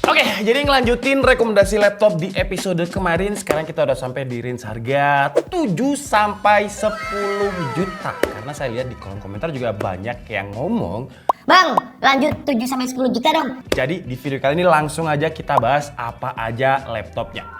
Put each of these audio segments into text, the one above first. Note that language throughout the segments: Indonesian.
Oke, jadi ngelanjutin rekomendasi laptop di episode kemarin. Sekarang kita udah sampai di range harga 7 sampai 10 juta. Karena saya lihat di kolom komentar juga banyak yang ngomong, Bang, lanjut 7 sampai 10 juta dong. jadi di video kali ini langsung aja kita bahas apa aja laptopnya.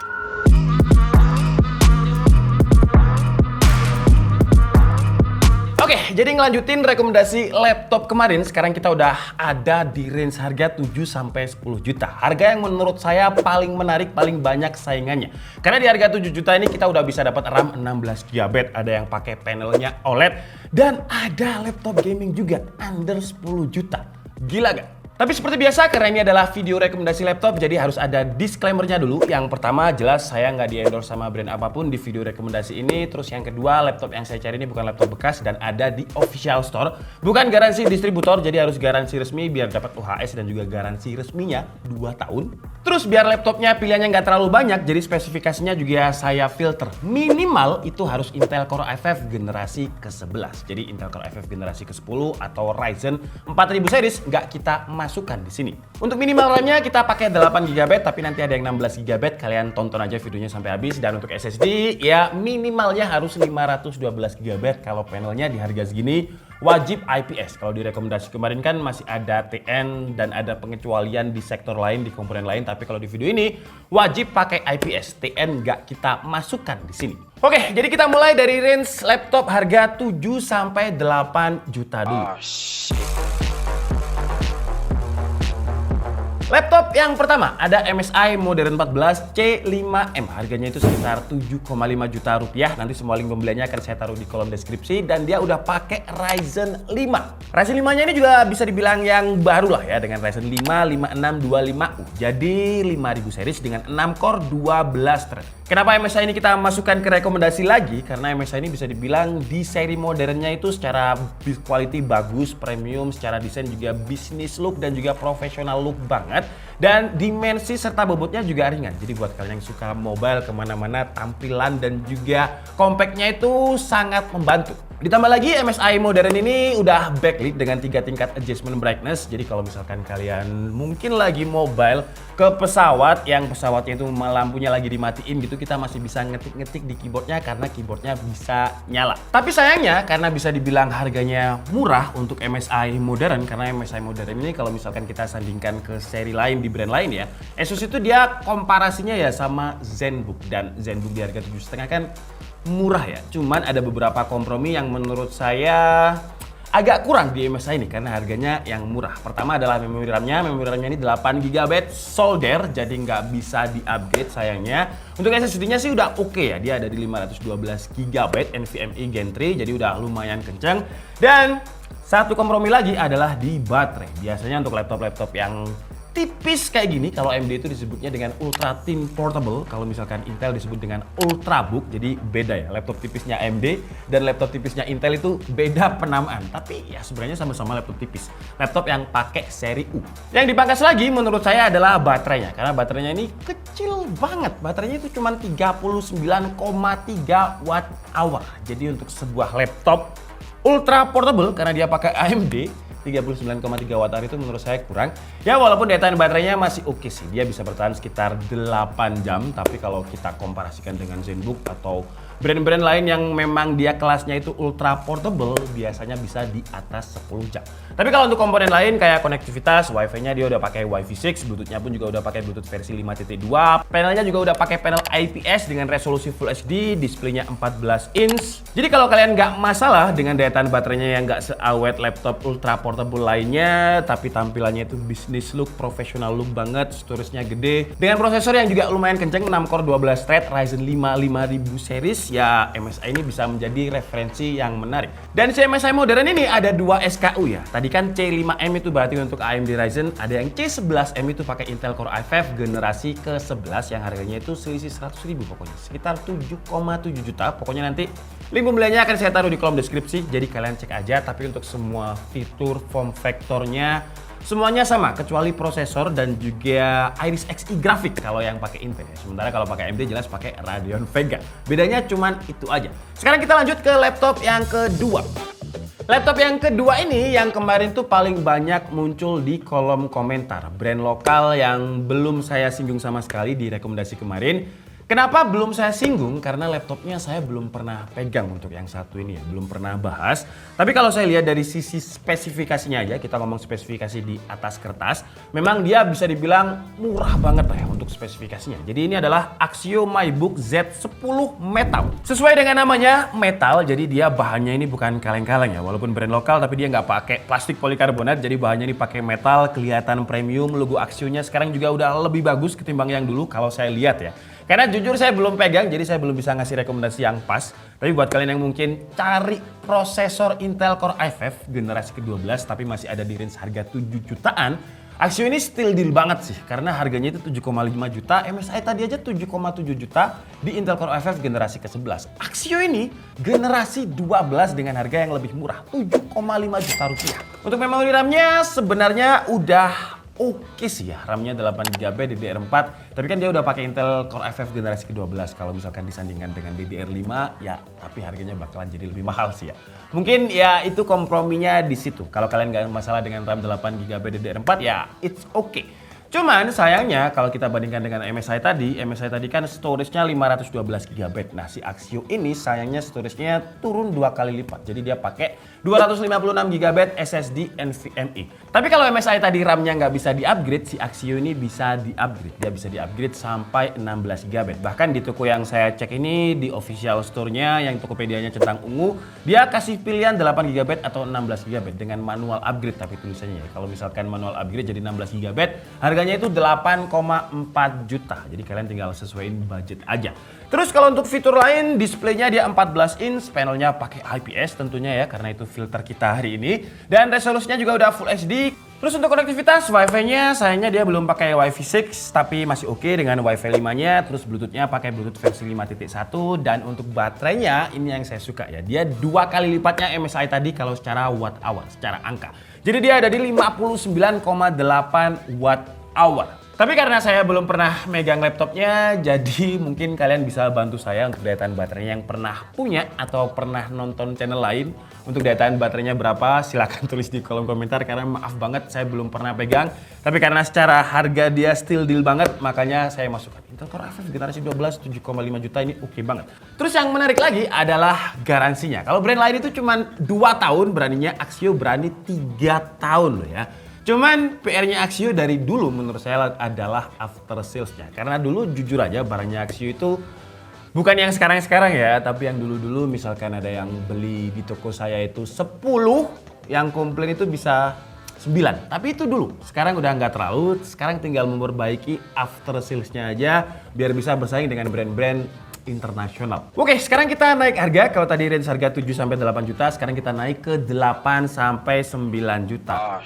Oke, jadi ngelanjutin rekomendasi laptop kemarin. Sekarang kita udah ada di range harga 7 sampai 10 juta. Harga yang menurut saya paling menarik, paling banyak saingannya. Karena di harga 7 juta ini kita udah bisa dapat RAM 16 GB, ada yang pakai panelnya OLED, dan ada laptop gaming juga under 10 juta. Gila gak? Tapi seperti biasa, karena ini adalah video rekomendasi laptop, jadi harus ada disclaimer-nya dulu. Yang pertama, jelas saya nggak di-endorse sama brand apapun di video rekomendasi ini. Terus yang kedua, laptop yang saya cari ini bukan laptop bekas dan ada di official store. Bukan garansi distributor, jadi harus garansi resmi biar dapat UHS dan juga garansi resminya 2 tahun. Terus biar laptopnya pilihannya nggak terlalu banyak, jadi spesifikasinya juga saya filter. Minimal itu harus Intel Core i5 generasi ke-11. Jadi Intel Core i5 generasi ke-10 atau Ryzen 4000 series nggak kita masukkan di sini. Untuk minimal RAM-nya kita pakai 8 GB, tapi nanti ada yang 16 GB. Kalian tonton aja videonya sampai habis. Dan untuk SSD ya minimalnya harus 512 GB. Kalau panelnya di harga segini wajib IPS. Kalau di rekomendasi kemarin kan masih ada TN dan ada pengecualian di sektor lain, di komponen lain. Tapi kalau di video ini wajib pakai IPS. TN nggak kita masukkan di sini. Oke, jadi kita mulai dari range laptop harga 7 sampai 8 juta dulu. Laptop yang pertama ada MSI Modern 14 C5M. Harganya itu sekitar 7,5 juta rupiah. Nanti semua link pembeliannya akan saya taruh di kolom deskripsi. Dan dia udah pakai Ryzen 5. Ryzen 5-nya ini juga bisa dibilang yang baru lah ya, dengan Ryzen 5 5625U. Jadi 5000 series dengan 6 core 12 thread. Kenapa MSI ini kita masukkan ke rekomendasi lagi? Karena MSI ini bisa dibilang di seri modernnya itu secara build quality bagus, premium, secara desain juga bisnis look dan juga profesional look banget. Dan dimensi serta bobotnya juga ringan. Jadi buat kalian yang suka mobile kemana-mana, tampilan dan juga compactnya itu sangat membantu. Ditambah lagi MSI modern ini udah backlit dengan 3 tingkat adjustment brightness. Jadi kalau misalkan kalian mungkin lagi mobile ke pesawat yang pesawatnya itu lampunya lagi dimatiin gitu, kita masih bisa ngetik-ngetik di keyboardnya karena keyboardnya bisa nyala. Tapi sayangnya karena bisa dibilang harganya murah untuk MSI modern, karena MSI modern ini kalau misalkan kita sandingkan ke seri lain di brand lain ya, Asus itu dia komparasinya ya sama ZenBook, dan ZenBook di harga 7,5 kan murah ya. Cuman ada beberapa kompromi yang menurut saya agak kurang di MSI ini karena harganya yang murah. Pertama adalah memori RAM-nya. Memori RAM-nya ini 8 GB solder, jadi nggak bisa di-upgrade sayangnya. Untuk SSD-nya sih udah oke ya. Dia ada di 512 GB NVMe Gen 3, jadi udah lumayan kenceng. Dan satu kompromi lagi adalah di baterai. Biasanya untuk laptop-laptop yang tipis kayak gini, kalau AMD itu disebutnya dengan ultra thin portable, kalau misalkan Intel disebut dengan ultrabook. Jadi beda ya, laptop tipisnya AMD dan laptop tipisnya Intel itu beda penamaan, tapi ya sebenarnya sama-sama laptop tipis, laptop yang pakai seri U. Yang dipangkas lagi menurut saya adalah baterainya, karena baterainya ini kecil banget. Baterainya itu cuma 39,3 watt hour. Jadi untuk sebuah laptop ultra portable, karena dia pakai AMD, 39,3 watt hour itu menurut saya kurang. Ya walaupun daya tahan baterainya masih oke sih. Dia bisa bertahan sekitar 8 jam. Tapi kalau kita komparasikan dengan ZenBook atau brand-brand lain yang memang dia kelasnya itu ultra portable, biasanya bisa di atas 10 jam. Tapi kalau untuk komponen lain kayak konektivitas, Wi-Fi-nya dia udah pakai Wi-Fi 6, Bluetooth-nya pun juga udah pakai Bluetooth versi 5.2. Panelnya juga udah pakai panel IPS dengan resolusi Full HD, displaynya 14 inch. Jadi kalau kalian nggak masalah dengan daya tahan baterainya yang nggak seawet laptop ultra portable lainnya, tapi tampilannya itu bisnis look, profesional look banget, storage-nya gede, dengan prosesor yang juga lumayan kenceng, 6 core 12 thread, Ryzen 5 5000 series, ya MSI ini bisa menjadi referensi yang menarik. Dan si MSI modern ini ada 2 SKU ya. Tadi kan C5M itu berarti untuk AMD Ryzen, ada yang C11M itu pakai Intel Core i5 generasi ke-11 yang harganya itu selisih 100.000 pokoknya, sekitar 7,7 juta. Pokoknya nanti link pembeliannya akan saya taruh di kolom deskripsi, jadi kalian cek aja. Tapi untuk semua fitur, form factornya semuanya sama kecuali prosesor dan juga Iris Xe grafik kalau yang pakai Intel ya. Sementara kalau pakai AMD jelas pakai Radeon Vega. Bedanya cuman itu aja. Sekarang kita lanjut ke laptop yang kedua. Laptop yang kedua ini yang kemarin tuh paling banyak muncul di kolom komentar. Brand lokal yang belum saya singgung sama sekali di rekomendasi kemarin. Kenapa belum saya singgung? Karena laptopnya saya belum pernah pegang untuk yang satu ini ya, belum pernah bahas. Tapi kalau saya lihat dari sisi spesifikasinya aja, kita ngomong spesifikasi di atas kertas, memang dia bisa dibilang murah banget lah ya untuk spesifikasinya. Jadi ini adalah Axio MyBook Z10 Metal. Sesuai dengan namanya metal, jadi dia bahannya ini bukan kaleng-kaleng ya. Walaupun brand lokal, tapi dia nggak pakai plastik polikarbonat, jadi bahannya ini pakai metal, kelihatan premium. Logo Axio-nya sekarang juga udah lebih bagus ketimbang yang dulu kalau saya lihat ya. Karena jujur saya belum pegang, jadi saya belum bisa ngasih rekomendasi yang pas. Tapi buat kalian yang mungkin cari prosesor Intel Core i5 generasi ke-12 tapi masih ada di range harga 7 jutaan, Axio ini still deal banget sih. Karena harganya itu 7,5 juta, MSI tadi aja 7,7 juta di Intel Core i5 generasi ke-11. Axio ini generasi 12 dengan harga yang lebih murah, 7,5 juta rupiah. Untuk memori RAM-nya sebenarnya udah oke sih ya, RAM-nya 8GB DDR4, tapi kan dia udah pakai Intel Core i5 generasi ke-12. Kalau misalkan disandingkan dengan DDR5 ya, tapi harganya bakalan jadi lebih mahal sih ya. Mungkin ya itu komprominya di situ. Kalau kalian nggak masalah dengan RAM 8GB DDR4 ya it's okay. Cuman sayangnya kalau kita bandingkan dengan MSI tadi kan storage-nya 512GB. Nah si Axio ini sayangnya storage-nya turun 2 kali lipat. Jadi dia pakai 256GB SSD NVMe. Tapi kalau MSI tadi RAM-nya nggak bisa di-upgrade, si Axio ini bisa di-upgrade. Dia bisa di-upgrade sampai 16GB. Bahkan di toko yang saya cek ini, di official store-nya yang Tokopedia-nya centang ungu, dia kasih pilihan 8GB atau 16GB dengan manual upgrade tapi tulisannya ya. Kalau misalkan manual upgrade jadi 16GB, harganya itu 8,4 juta. Jadi kalian tinggal sesuaiin budget aja. Terus kalau untuk fitur lain, displaynya dia 14 inch, panelnya pakai IPS tentunya ya, karena itu filter kita hari ini. Dan resolusinya juga udah Full HD. Terus untuk konektivitas, Wi-Fi-nya sayangnya dia belum pakai Wi-Fi 6, tapi masih oke dengan Wi-Fi 5-nya. Terus Bluetooth-nya pakai Bluetooth versi 5.1. Dan untuk baterainya, ini yang saya suka ya. Dia 2 kali lipatnya MSI tadi kalau secara watt hour, secara angka. Jadi dia ada di 59,8 watt hour. Tapi karena saya belum pernah megang laptopnya, jadi mungkin kalian bisa bantu saya untuk daya tahan baterainya yang pernah punya atau pernah nonton channel lain. Untuk daya tahan baterainya berapa, silahkan tulis di kolom komentar karena maaf banget saya belum pernah pegang. Tapi karena secara harga dia still deal banget, makanya saya masukkan. Intel Core i5 generasi 12 7,5 juta ini oke banget. Terus yang menarik lagi adalah garansinya. Kalau brand lain itu cuma 2 tahun, beraninya Axio berani 3 tahun loh ya. Cuman PR-nya Axio dari dulu menurut saya adalah after sales-nya. Karena dulu jujur aja barangnya Axio itu bukan yang sekarang-sekarang ya, tapi yang dulu-dulu misalkan ada yang beli di toko saya itu 10, yang komplain itu bisa 9. Tapi itu dulu, sekarang udah nggak terlalu, sekarang tinggal memperbaiki after sales-nya aja biar bisa bersaing dengan brand-brand internasional. Oke, sekarang kita naik harga. Kalau tadi range harga 7 sampai 8 juta, sekarang kita naik ke 8 sampai 9 juta.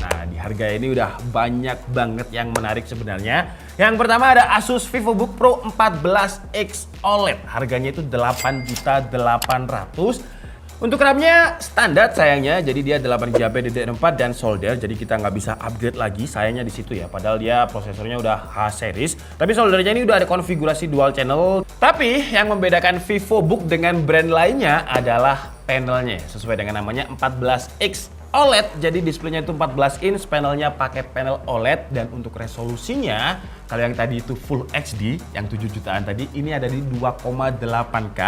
Nah, di harga ini udah banyak banget yang menarik sebenarnya. Yang pertama ada Asus VivoBook Pro 14X OLED. Harganya itu 8.800.000. Untuk RAM-nya standar sayangnya, jadi dia 8GB DDR4 dan solder, jadi kita nggak bisa upgrade lagi sayangnya di situ ya. Padahal dia prosesornya udah H series, tapi soldernya ini udah ada konfigurasi dual channel. Tapi yang membedakan VivoBook dengan brand lainnya adalah panelnya, sesuai dengan namanya 14X OLED, jadi displaynya itu 14 inch, panelnya pakai panel OLED, dan untuk resolusinya kalau yang tadi itu Full HD yang 7 jutaan tadi, ini ada di 2,8K,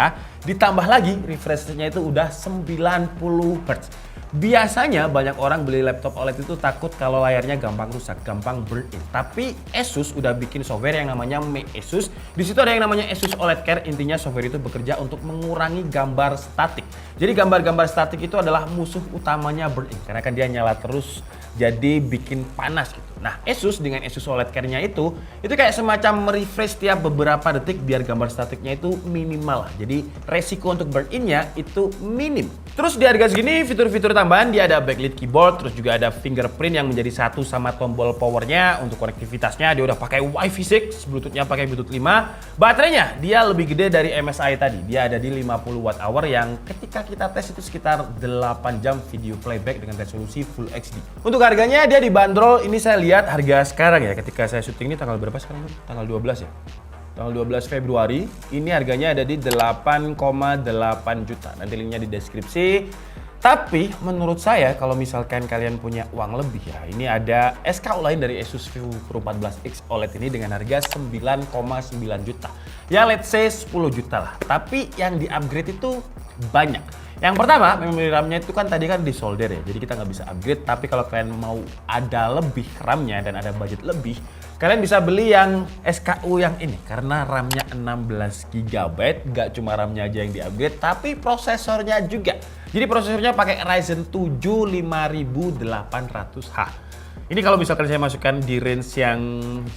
ditambah lagi refresh rate-nya itu udah 90 Hz. Biasanya banyak orang beli laptop OLED itu takut kalau layarnya gampang rusak, gampang burn in. Tapi Asus udah bikin software yang namanya MeAsus. Di situ ada yang namanya Asus OLED Care. Intinya software itu bekerja untuk mengurangi gambar statik. Jadi gambar-gambar statik itu adalah musuh utamanya burn in, karena kan dia nyala terus, jadi bikin panas gitu. Nah, Asus dengan Asus OLED Care-nya itu kayak semacam merefresh tiap beberapa detik biar gambar statiknya itu minimal lah. Jadi resiko untuk burn in-nya itu minim. Terus di harga segini fitur-fitur tambahan dia ada backlit keyboard, terus juga ada fingerprint yang menjadi satu sama tombol powernya. Untuk konektivitasnya dia udah pakai Wi-Fi 6, Bluetooth-nya pakai Bluetooth 5. Baterainya dia lebih gede dari MSI tadi. Dia ada di 50 Wh yang ketika kita tes itu sekitar 8 jam video playback dengan resolusi Full HD. Untuk harganya dia dibanderol, ini saya lihat harga sekarang ya, ketika saya syuting ini tanggal berapa sekarang? Tanggal 12 ya? tanggal 12 Februari. Ini harganya ada di 8,8 juta. Nanti linknya di deskripsi. Tapi menurut saya kalau misalkan kalian punya uang lebih ya, ini ada SKU lain dari Asus VivoPro 14X OLED ini dengan harga 9,9 juta. Ya let's say 10 juta lah. Tapi yang di-upgrade itu banyak. Yang pertama, memori RAM-nya itu kan tadi kan disolder ya, jadi kita nggak bisa upgrade. Tapi kalau kalian mau ada lebih RAM-nya dan ada budget lebih, kalian bisa beli yang SKU yang ini. Karena RAM-nya 16 GB, nggak cuma RAM-nya aja yang di-upgrade, tapi prosesornya juga. Jadi prosesornya pakai Ryzen 7 5800H. Ini kalau misalkan saya masukkan di range yang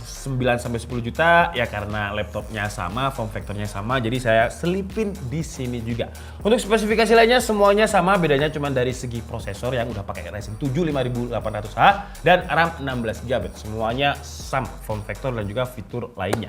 9-10 juta, ya karena laptopnya sama, form factornya sama, jadi saya selipin di sini juga. Untuk spesifikasi lainnya semuanya sama, bedanya cuma dari segi prosesor yang udah pakai Ryzen 7 5800H dan RAM 16 GB. Semuanya sama, form factor dan juga fitur lainnya.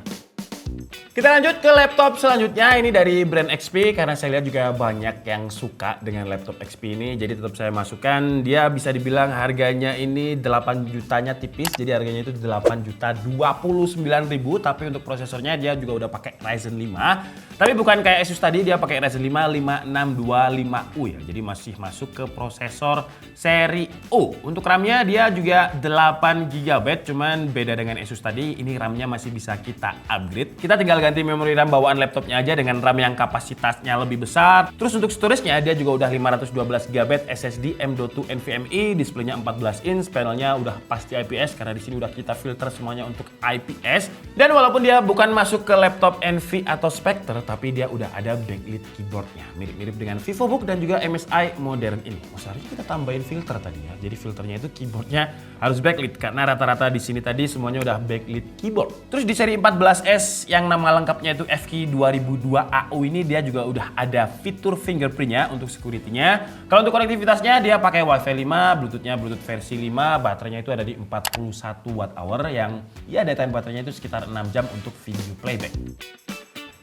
Kita lanjut ke laptop selanjutnya, ini dari brand XP karena saya lihat juga banyak yang suka dengan laptop XP ini, jadi tetap saya masukkan. Dia bisa dibilang harganya ini 8 jutanya tipis, jadi harganya itu 8 juta 29 ribu, tapi untuk prosesornya dia juga udah pakai Ryzen 5. Tapi bukan kayak Asus tadi, dia pakai Ryzen 5 5625U ya, jadi masih masuk ke prosesor seri U. Untuk RAM-nya dia juga 8 GB, cuman beda dengan Asus tadi, ini RAM-nya masih bisa kita upgrade. Kita tinggal ganti memori RAM bawaan laptopnya aja dengan RAM yang kapasitasnya lebih besar. Terus untuk storage-nya dia juga udah 512 GB SSD M.2 NVMe, displaynya 14 inch, panelnya udah pasti IPS karena di sini udah kita filter semuanya untuk IPS. Dan walaupun dia bukan masuk ke laptop Envy atau Spectre, tapi dia udah ada backlit keyboardnya, mirip-mirip dengan VivoBook dan juga MSI modern ini. Oh, seharusnya kita tambahin filter tadi ya. Jadi filternya itu keyboardnya harus backlit karena rata-rata di sini tadi semuanya udah backlit keyboard. Terus di seri 14S yang nama lengkapnya itu FK 2002 AU ini dia juga udah ada fitur fingerprintnya untuk security-nya. Kalau untuk konektivitasnya dia pakai Wi-Fi 5, Bluetooth-nya Bluetooth versi 5, baterainya itu ada di 41 Wh yang ya daya tahan baterainya itu sekitar 6 jam untuk video playback.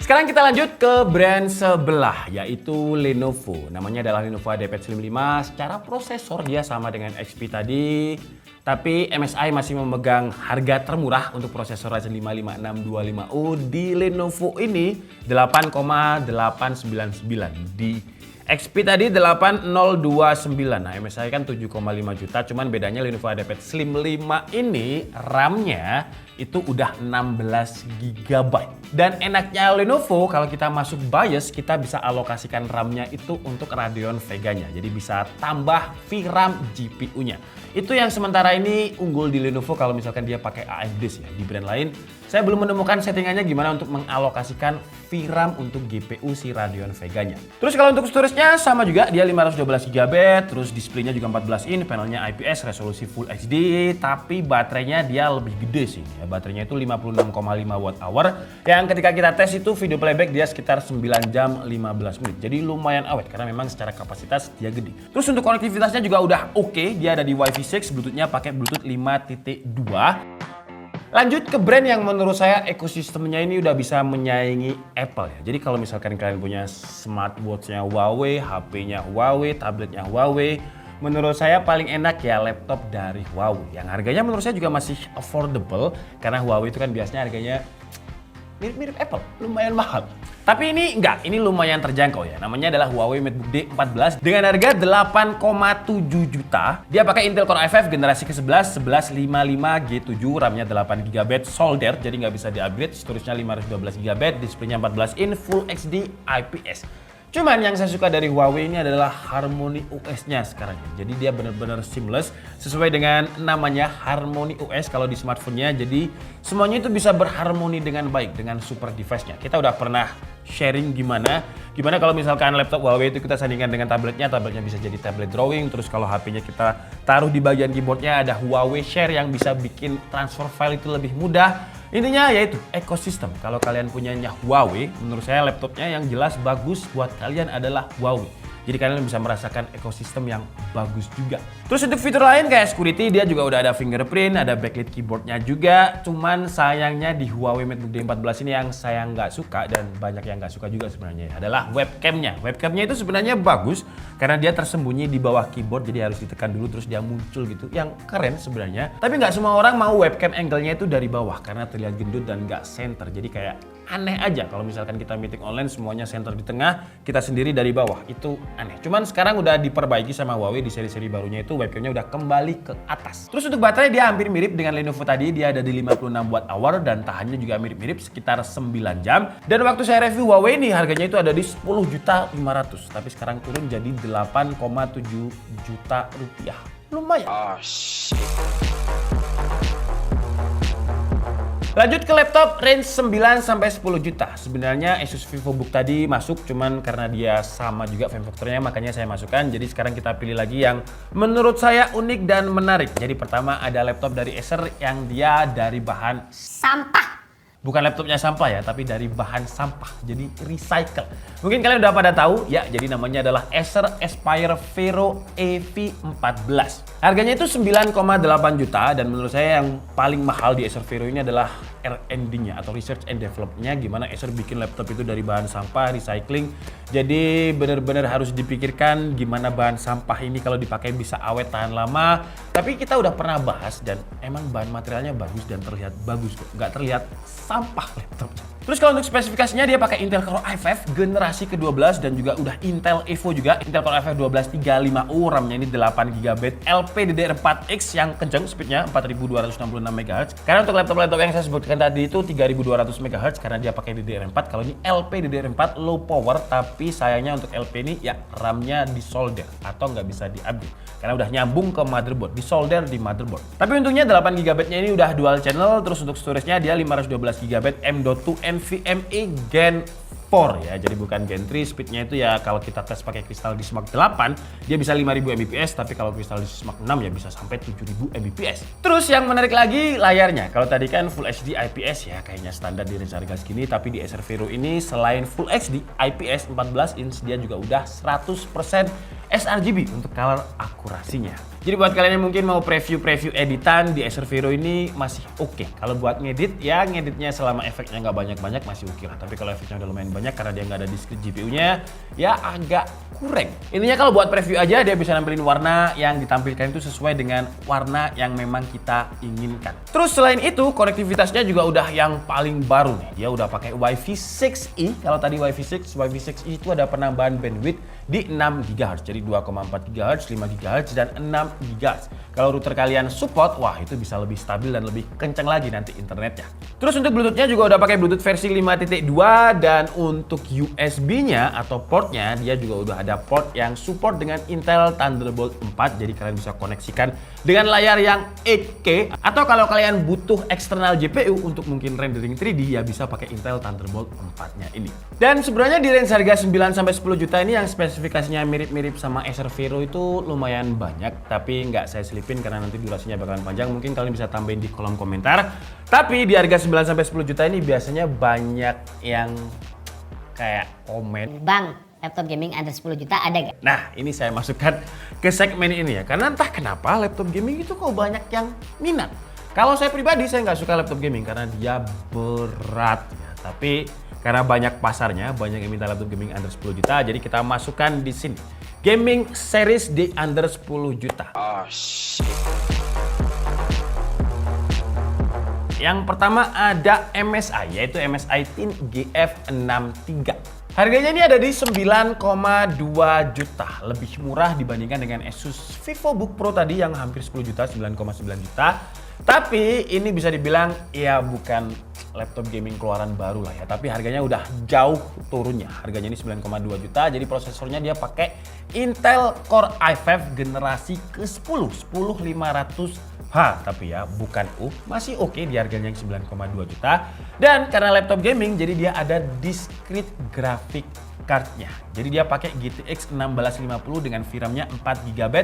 Sekarang kita lanjut ke brand sebelah, yaitu Lenovo. Namanya adalah Lenovo IdeaPad Slim 5. Secara prosesor dia sama dengan XP tadi, tapi MSI masih memegang harga termurah untuk prosesor Ryzen 5 5625U. Di Lenovo ini 8,899. Di XP tadi 8029. Nah, MSI kan 7,5 juta, cuman bedanya Lenovo IdeaPad Slim 5 ini RAM-nya itu udah 16 GB. Dan enaknya Lenovo kalau kita masuk BIOS, kita bisa alokasikan RAM-nya itu untuk Radeon Vega-nya. Jadi bisa tambah VRAM GPU-nya. Itu yang sementara ini unggul di Lenovo kalau misalkan dia pakai AMD sih ya. Di brand lain saya belum menemukan settingannya gimana untuk mengalokasikan VRAM untuk GPU si Radeon Vega-nya. Terus kalau untuk storage-nya sama juga, dia 512 GB, terus displaynya juga 14 inch, panelnya IPS, resolusi Full HD, tapi baterainya dia lebih gede sih. Ya, baterainya itu 56,5 Wh. Yang ketika kita tes itu video playback dia sekitar 9 jam 15 menit. Jadi lumayan awet karena memang secara kapasitas dia gede. Terus untuk konektivitasnya juga udah oke, dia ada di Wi-Fi 6, Bluetooth-nya pakai Bluetooth 5.2. Lanjut ke brand yang menurut saya ekosistemnya ini udah bisa menyaingi Apple ya. Jadi kalau misalkan kalian punya smartwatch-nya Huawei, HP-nya Huawei, tabletnya Huawei, menurut saya paling enak ya laptop dari Huawei. Yang harganya menurut saya juga masih affordable karena Huawei itu kan biasanya harganya mirip-mirip Apple, lumayan mahal. Tapi ini enggak, ini lumayan terjangkau ya. Namanya adalah Huawei MateBook D14 dengan harga 8,7 juta. Dia pakai Intel Core i5 generasi ke-11, 1155G7, RAM-nya 8 GB solder, jadi nggak bisa di-upgrade. Storage-nya 512 GB, displaynya 14 inch, Full HD IPS. Cuman yang saya suka dari Huawei ini adalah Harmony OS-nya sekarang. Jadi dia benar-benar seamless sesuai dengan namanya Harmony OS kalau di smartphone-nya. Jadi semuanya itu bisa berharmoni dengan baik dengan super device-nya. Kita udah pernah sharing gimana kalau misalkan laptop Huawei itu kita sandingkan dengan tabletnya bisa jadi tablet drawing. Terus kalau HP-nya kita taruh di bagian keyboardnya ada Huawei Share yang bisa bikin transfer file itu lebih mudah. Intinya yaitu ekosistem. Kalau kalian punyanya Huawei, menurut saya laptopnya yang jelas bagus buat kalian adalah Huawei. Jadi kalian bisa merasakan ekosistem yang bagus juga. Terus untuk fitur lain kayak security, dia juga udah ada fingerprint, ada backlit keyboardnya juga. Cuman sayangnya di Huawei MateBook D14 ini yang saya nggak suka dan banyak yang nggak suka juga sebenarnya adalah webcamnya. Webcamnya itu sebenarnya bagus karena dia tersembunyi di bawah keyboard, jadi harus ditekan dulu terus dia muncul gitu. Yang keren sebenarnya. Tapi nggak semua orang mau webcam angle-nya itu dari bawah karena terlihat gendut dan nggak center. Jadi kayak aneh aja kalau misalkan kita meeting online semuanya center di tengah, kita sendiri dari bawah. Itu aneh. Cuman sekarang udah diperbaiki sama Huawei di seri-seri barunya itu webcamnya udah kembali ke atas. Terus untuk baterai dia hampir mirip dengan Lenovo tadi, dia ada di 56 watt hour dan tahannya juga mirip-mirip sekitar 9 jam. Dan waktu saya review Huawei ini harganya itu ada di 10.500.000, tapi sekarang turun jadi 8,7 juta rupiah. Lumayan. Oh shit. Lanjut ke laptop range 9 sampai 10 juta. Sebenarnya Asus VivoBook tadi masuk, cuman karena dia sama juga form factor-nya makanya saya masukkan. Jadi sekarang kita pilih lagi yang menurut saya unik dan menarik. Jadi pertama ada laptop dari Acer yang dia dari bahan Sampah. bukan laptopnya sampah ya, tapi dari bahan sampah, jadi recycle. Mungkin kalian udah pada tahu ya, jadi namanya adalah Acer Aspire Vero EV14. Harganya itu 9,8 juta dan menurut saya yang paling mahal di Acer Vero ini adalah R&D-nya atau Research and Development-nya, gimana Acer bikin laptop itu dari bahan sampah, recycling. Jadi benar-benar harus dipikirkan gimana bahan sampah ini kalau dipakai bisa awet tahan lama. Tapi kita udah pernah bahas dan emang bahan materialnya bagus dan terlihat bagus kok, nggak terlihat sampah laptopnya. Terus kalau untuk spesifikasinya dia pakai Intel Core i5 generasi ke-12 dan juga udah Intel Evo juga. Intel Core i5 1235U, RAM-nya ini 8GB, LPDDR4X yang kenceng speednya 4266 MHz. Karena untuk laptop-laptop yang saya sebutkan tadi itu 3200 MHz karena dia pakai DDR4. Kalau ini LPDDR4 low power, tapi sayangnya untuk LP ini ya RAM-nya disolder atau nggak bisa di-upgrade karena udah nyambung ke motherboard, disolder di motherboard. Tapi untungnya 8GB-nya ini udah dual channel. Terus untuk storage-nya dia 512GB M.2 NVMe Gen 4 ya, jadi bukan Gen 3. Speednya itu ya kalau kita tes pakai kristal di Smack 8 dia bisa 5000 Mbps, tapi kalau kristal di Smack 6 ya bisa sampai 7000 Mbps. Terus yang menarik lagi layarnya. Kalau tadi kan Full HD IPS ya kayaknya standar di range harga segini, tapi di Acer Vero ini selain Full HD IPS 14 inch dia juga udah 100% sRGB untuk color akurasinya. Jadi buat kalian yang mungkin mau preview editan di Acer Vero ini masih oke. Kalau buat ngedit ya ngeditnya selama efeknya nggak banyak-banyak masih oke lah. Tapi kalau efeknya udah lumayan banyak karena dia nggak ada discrete GPU-nya ya agak kurang. Intinya kalau buat preview aja dia bisa nampilin warna yang ditampilkan itu sesuai dengan warna yang memang kita inginkan. Terus selain itu konektivitasnya juga udah yang paling baru nih. Dia udah pakai Wi-Fi 6E. Kalau tadi Wi-Fi 6E itu ada penambahan bandwidth di 6 GHz. Jadi 2,4 GHz, 5 GHz, dan 6 GHz. Kalau router kalian support, wah itu bisa lebih stabil dan lebih kencang lagi nanti internetnya. Terus untuk Bluetooth-nya juga udah pakai Bluetooth versi 5.2 dan untuk USB-nya atau portnya dia juga udah ada port yang support dengan Intel Thunderbolt 4. Jadi kalian bisa koneksikan dengan layar yang 8K atau kalau kalian butuh eksternal GPU untuk mungkin rendering 3D ya bisa pakai Intel Thunderbolt 4-nya ini. Dan sebenarnya di range harga 9 sampai 10 juta ini yang spesifikasinya mirip-mirip sama Acer Vero itu lumayan banyak, tapi nggak saya selipin karena nanti durasinya bakalan panjang. Mungkin kalian bisa tambahin di kolom komentar. Tapi di harga 9 sampai 10 juta ini biasanya banyak yang kayak komen, Bang, laptop gaming under 10 juta ada gak? nah, ini saya masukkan ke segmen ini ya. Karena entah kenapa laptop gaming itu kok banyak yang minat. Kalau saya pribadi saya nggak suka laptop gaming karena dia berat ya. Tapi karena banyak pasarnya, banyak yang minta laptop gaming under 10 juta, jadi kita masukkan di sini. Gaming series di under 10 juta. Oh shit. Yang pertama ada MSI, yaitu MSI Thin GF63. Harganya ini ada di 9,2 juta, lebih murah dibandingkan dengan Asus VivoBook Pro tadi yang hampir 10 juta, 9,9 juta. Tapi ini bisa dibilang ya bukan laptop gaming keluaran baru lah ya, tapi harganya udah jauh turunnya. Harganya ini 9,2 juta, jadi prosesornya dia pakai Intel Core i5 generasi ke-10, 10500H, tapi ya bukan masih oke di harganya yang 9,2 juta. Dan karena laptop gaming, jadi dia ada discrete graphic card-nya. Jadi dia pakai GTX 1650 dengan VRAM-nya 4GB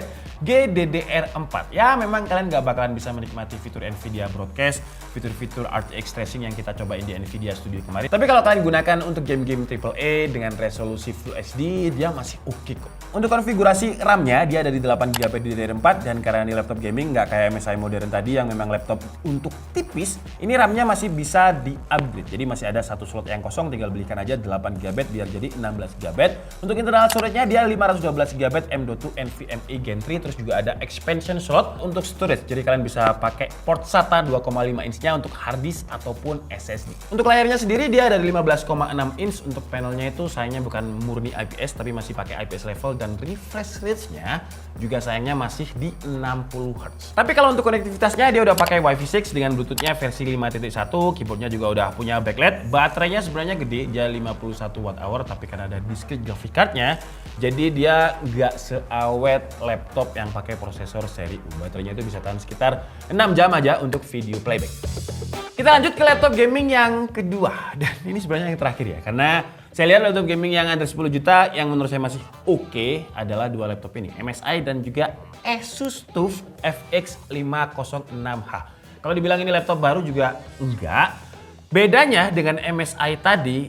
GDDR4. Ya memang kalian nggak bakalan bisa menikmati fitur Nvidia Broadcast, fitur-fitur RTX tracing yang kita cobain di Nvidia Studio kemarin. Tapi kalau kalian gunakan untuk game-game AAA dengan resolusi Full HD, dia masih oke kok. Untuk konfigurasi RAM-nya, dia ada di 8GB DDR4 dan karena ini laptop gaming nggak kayak MSI modern tadi yang memang laptop untuk tipis, ini RAM-nya masih bisa di-upgrade. Jadi masih ada satu slot yang kosong, tinggal belikan aja 8GB biar jadi 16GB. Untuk internal storage-nya dia 512GB M.2 NVMe Gen 3, terus juga ada expansion slot untuk storage. Jadi kalian bisa pakai port SATA 2,5 inch-nya untuk hard disk ataupun SSD. Untuk layarnya sendiri dia dari 15,6 inch. Untuk panelnya itu sayangnya bukan murni IPS tapi masih pakai IPS level, dan refresh rate-nya juga sayangnya masih di 60Hz. Tapi kalau untuk konektivitasnya dia udah pakai Wi-Fi 6 dengan Bluetooth-nya versi 5.1, keyboardnya juga udah punya backlight. Baterainya sebenarnya gede, dia 51 Wh, tapi karena ada discrete graphic card-nya, jadi dia nggak seawet laptop yang pakai prosesor seri U. Baterainya itu bisa tahan sekitar 6 jam aja untuk video playback. Kita lanjut ke laptop gaming yang kedua, dan ini sebenarnya yang terakhir ya, karena saya lihat laptop gaming yang under 10 juta yang menurut saya masih oke adalah dua laptop ini, MSI dan juga Asus TUF FX 506H. Kalau dibilang ini laptop baru juga enggak. Bedanya dengan MSI tadi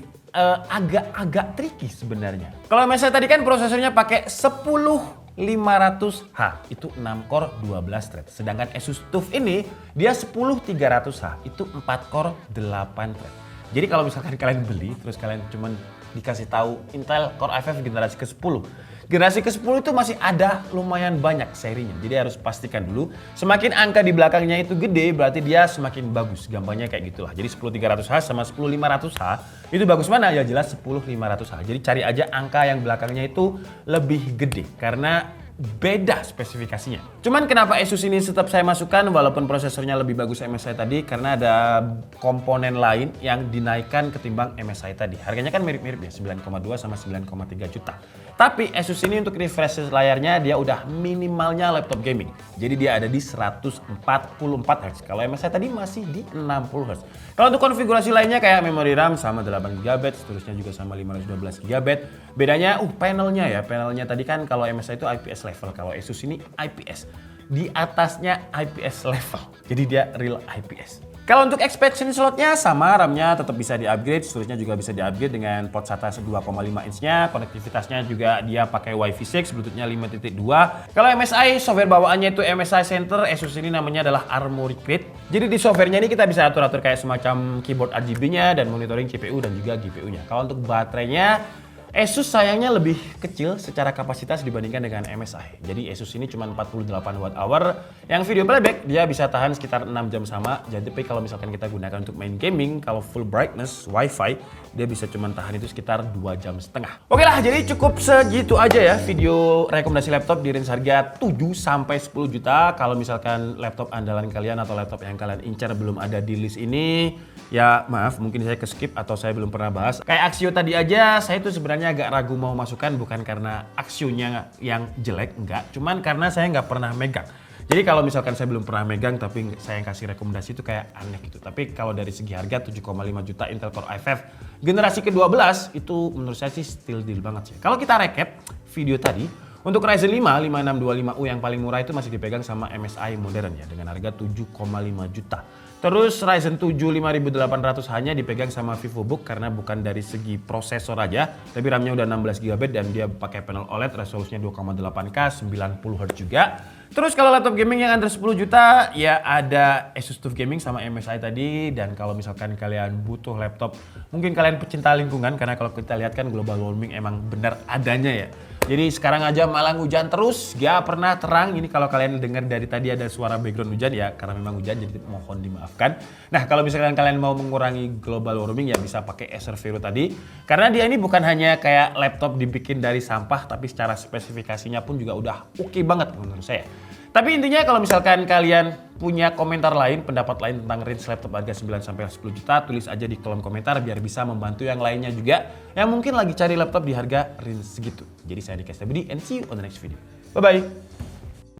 agak-agak tricky sebenarnya. Kalau MSI tadi kan prosesornya pakai 10500H, itu 6 core 12 thread. Sedangkan Asus TUF ini dia 10300H, itu 4 core 8 thread. Jadi kalau misalkan kalian beli terus kalian cuman dikasih tahu Intel Core i5 generasi ke-10. Generasi ke-10 itu masih ada lumayan banyak serinya. Jadi harus pastikan dulu, semakin angka di belakangnya itu gede berarti dia semakin bagus. Gampangnya kayak gitulah. Jadi 10300H sama 10500H itu bagus mana? Ya jelas 10500H. Jadi cari aja angka yang belakangnya itu lebih gede karena beda spesifikasinya. Cuman kenapa Asus ini tetap saya masukkan walaupun prosesornya lebih bagus MSI tadi, karena ada komponen lain yang dinaikkan ketimbang MSI tadi. Harganya kan mirip-mirip ya, 9,2 sama 9,3 juta. Tapi Asus ini untuk refresh layarnya dia udah minimalnya laptop gaming. Jadi dia ada di 144Hz. Kalau MSI tadi masih di 60Hz. Kalau untuk konfigurasi lainnya kayak memori RAM sama 8GB, storage-nya juga sama 512GB. Bedanya panelnya ya. Panelnya tadi kan kalau MSI itu IPS level, kalau Asus ini IPS. Di atasnya IPS level. Jadi dia real IPS. Kalau untuk expansion slotnya sama, RAM-nya tetap bisa di-upgrade, storage-nya juga bisa di-upgrade dengan port SATA 2,5 inch-nya, konektivitasnya juga dia pakai Wi-Fi 6, Bluetooth-nya 5.2. Kalau MSI, software bawaannya itu MSI Center, Asus ini namanya adalah Armoury Crate. Jadi di software-nya ini kita bisa atur-atur kayak semacam keyboard RGB-nya dan monitoring CPU dan juga GPU-nya. Kalau untuk baterainya, Asus sayangnya lebih kecil secara kapasitas dibandingkan dengan MSI. Jadi Asus ini cuma 48 Wh. Yang video playback dia bisa tahan sekitar 6 jam sama. Jadi kalau misalkan kita gunakan untuk main gaming, kalau full brightness, Wi-Fi, dia bisa cuma tahan itu sekitar 2,5 jam. Oke lah, jadi cukup segitu aja ya video rekomendasi laptop di range harga 7 sampai 10 juta. Kalau misalkan laptop andalan kalian atau laptop yang kalian incar belum ada di list ini, ya maaf mungkin saya ke-skip atau saya belum pernah bahas. Kayak Axio tadi aja, saya tuh sebenarnya agak ragu mau masukkan, bukan karena Axio-nya yang jelek, enggak. Cuman karena saya nggak pernah megang. Jadi kalau misalkan saya belum pernah megang tapi saya yang kasih rekomendasi itu kayak aneh gitu. Tapi kalau dari segi harga 7,5 juta Intel Core i5 generasi ke-12 itu menurut saya sih still deal banget sih. Kalau kita recap video tadi, untuk Ryzen 5 5625U yang paling murah itu masih dipegang sama MSI modern ya dengan harga 7,5 juta. Terus Ryzen 7 5800 hanya dipegang sama VivoBook karena bukan dari segi prosesor aja, tapi RAM-nya udah 16GB dan dia pakai panel OLED, resolusinya 2,8K 90Hz juga. Terus kalau laptop gaming yang under 10 juta ya ada Asus TUF Gaming sama MSI tadi. Dan kalau misalkan kalian butuh laptop, mungkin kalian pecinta lingkungan karena kalau kita lihat kan global warming emang benar adanya ya. Jadi sekarang aja Malang hujan terus, gak pernah terang. Ini kalau kalian dengar dari tadi ada suara background hujan ya karena memang hujan, jadi mohon dimaafkan. Nah kalau misalkan kalian mau mengurangi global warming ya bisa pakai Acer Vero tadi. Karena dia ini bukan hanya kayak laptop dibikin dari sampah, tapi secara spesifikasinya pun juga udah oke banget menurut saya. Tapi intinya kalau misalkan kalian punya komentar lain, pendapat lain tentang range laptop harga 9-10 juta, tulis aja di kolom komentar biar bisa membantu yang lainnya juga yang mungkin lagi cari laptop di harga range segitu. Jadi saya Dika Setiabudi and see you on the next video. Bye-bye!